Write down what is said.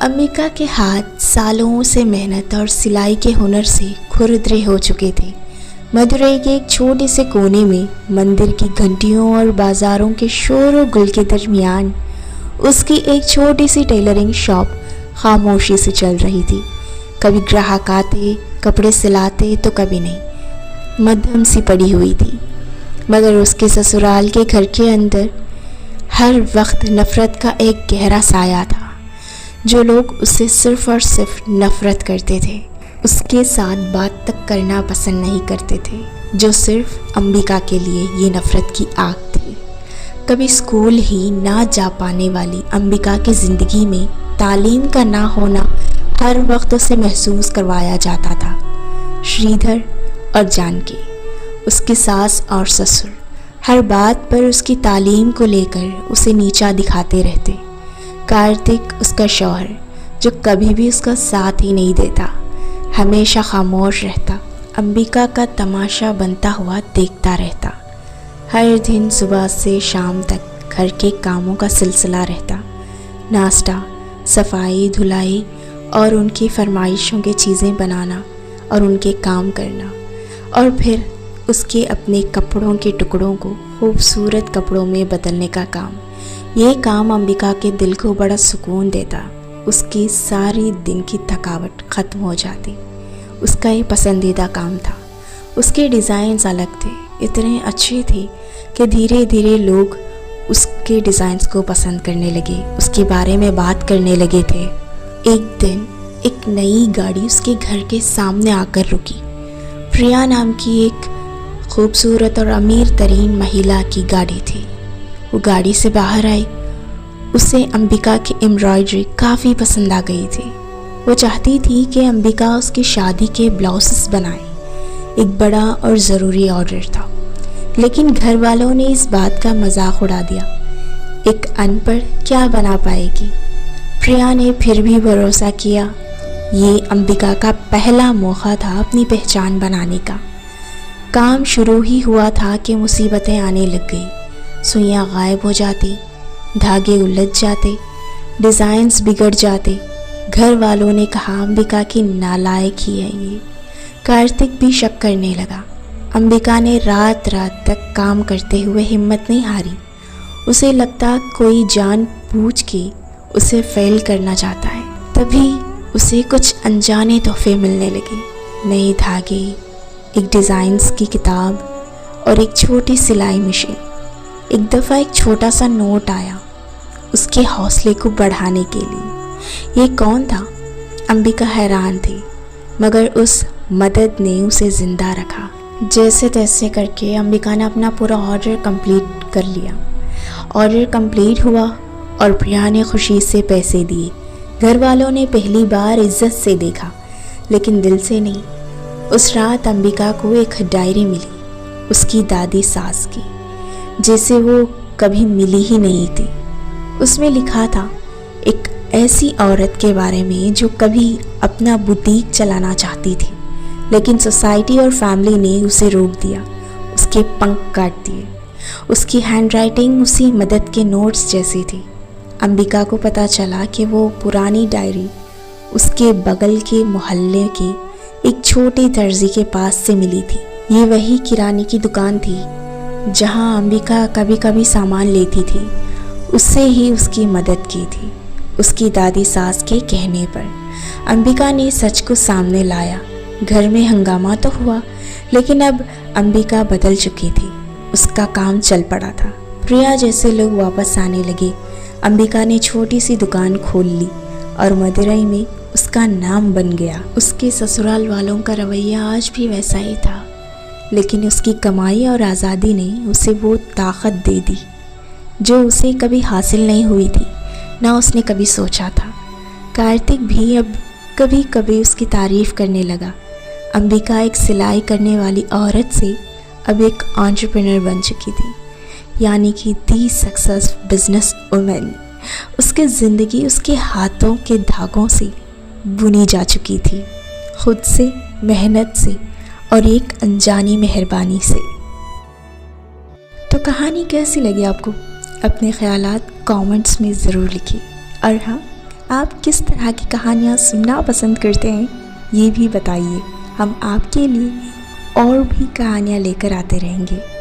अंबिका के हाथ सालों से मेहनत और सिलाई के हुनर से खुरदरे हो चुके थे। मदुरई के एक छोटे से कोने में मंदिर की घंटियों और बाज़ारों के शोर और गुल के दरमियान उसकी एक छोटी सी टेलरिंग शॉप खामोशी से चल रही थी। कभी ग्राहक आते, कपड़े सिलाते तो कभी नहीं, मध्यम सी पड़ी हुई थी। मगर उसके ससुराल के घर के अंदर हर वक्त नफ़रत का एक गहरा साया था। जो लोग उससे सिर्फ़ और सिर्फ नफ़रत करते थे, उसके साथ बात तक करना पसंद नहीं करते थे। जो सिर्फ अंबिका के लिए ये नफ़रत की आग थी। कभी स्कूल ही ना जा पाने वाली अंबिका की ज़िंदगी में तालीम का ना होना हर वक्त उसे महसूस करवाया जाता था। श्रीधर और जानकी, उसकी सास और ससुर, हर बात पर उसकी तालीम को लेकर उसे नीचा दिखाते रहते। कार्तिक, उसका शौहर, जो कभी भी उसका साथ ही नहीं देता, हमेशा खामोश रहता, अंबिका का तमाशा बनता हुआ देखता रहता। हर दिन सुबह से शाम तक घर के कामों का सिलसिला रहता। नाश्ता, सफाई, धुलाई और उनकी फरमाइशों की चीज़ें बनाना और उनके काम करना, और फिर उसके अपने कपड़ों के टुकड़ों को खूबसूरत कपड़ों में बदलने का काम। ये काम अंबिका के दिल को बड़ा सुकून देता। उसकी सारी दिन की थकावट ख़त्म हो जाती। उसका ये पसंदीदा काम था। उसके डिज़ाइंस अलग थे, इतने अच्छे थे कि धीरे धीरे लोग उसके डिज़ाइंस को पसंद करने लगे, उसके बारे में बात करने लगे थे। एक दिन एक नई गाड़ी उसके घर के सामने आकर रुकी। प्रिया नाम की एक खूबसूरत और अमीर तरीन महिला की गाड़ी थी। वो गाड़ी से बाहर आई। उसे अंबिका की एम्ब्रॉयडरी काफ़ी पसंद आ गई थी। वो चाहती थी कि अंबिका उसकी शादी के ब्लाउजेस बनाए। एक बड़ा और ज़रूरी ऑर्डर था, लेकिन घर वालों ने इस बात का मजाक उड़ा दिया। एक अनपढ़ क्या बना पाएगी। प्रिया ने फिर भी भरोसा किया। ये अंबिका का पहला मौका था अपनी पहचान बनाने का। काम शुरू ही हुआ था कि मुसीबतें आने लग गई। सुइयाँ गायब हो जाती, धागे उलझ जाते, डिज़ाइंस बिगड़ जाते। घर वालों ने कहा अंबिका की नालायक ही है ये। कार्तिक भी शक करने लगा। अंबिका ने रात रात तक काम करते हुए हिम्मत नहीं हारी। उसे लगता कोई जानबूझ के उसे फेल करना चाहता है। तभी उसे कुछ अनजाने तोहफे मिलने लगे। नए धागे, एक डिज़ाइंस की किताब और एक छोटी सिलाई मशीन। एक दफ़ा एक छोटा सा नोट आया उसके हौसले को बढ़ाने के लिए। ये कौन था? अंबिका हैरान थी, मगर उस मदद ने उसे ज़िंदा रखा। जैसे तैसे करके अंबिका ने अपना पूरा ऑर्डर कंप्लीट कर लिया। ऑर्डर कंप्लीट हुआ और प्रिया ने खुशी से पैसे दिए। घर वालों ने पहली बार इज्जत से देखा, लेकिन दिल से नहीं। उस रात अंबिका को एक डायरी मिली, उसकी दादी सास की, जैसे वो कभी मिली ही नहीं थी। उसमें लिखा था एक ऐसी औरत के बारे में जो कभी अपना बुटीक चलाना चाहती थी, लेकिन सोसाइटी और फैमिली ने उसे रोक दिया, उसके पंख काट दिए। उसकी हैंडराइटिंग उसी मदद के नोट्स जैसी थी। अंबिका को पता चला कि वो पुरानी डायरी उसके बगल के मोहल्ले के एक छोटे दर्जी के पास से मिली थी। ये वही किराने की दुकान थी जहां अंबिका कभी कभी सामान लेती थी। उससे ही उसकी मदद की थी। उसकी दादी सास के कहने पर अंबिका ने सच को सामने लाया। घर में हंगामा तो हुआ, लेकिन अब अंबिका बदल चुकी थी। उसका काम चल पड़ा था। प्रिया जैसे लोग वापस आने लगे। अंबिका ने छोटी सी दुकान खोल ली और मदुरई में उसका नाम बन गया। उसके ससुराल वालों का रवैया आज भी वैसा ही था, लेकिन उसकी कमाई और आज़ादी ने उसे वो ताकत दे दी जो उसे कभी हासिल नहीं हुई थी, ना उसने कभी सोचा था। कार्तिक भी अब कभी कभी उसकी तारीफ़ करने लगा। अंबिका एक सिलाई करने वाली औरत से अब एक एंटरप्रेन्योर बन चुकी थी, यानी कि दी सक्सेस बिजनेस वुमेन। उसकी ज़िंदगी उसके हाथों के धागों से बुनी जा चुकी थी, खुद से, मेहनत से और एक अनजानी मेहरबानी से। तो कहानी कैसी लगी आपको? अपने ख्यालात कमेंट्स में ज़रूर लिखिए। और हाँ, आप किस तरह की कहानियाँ सुनना पसंद करते हैं ये भी बताइए। हम आपके लिए और भी कहानियाँ लेकर आते रहेंगे।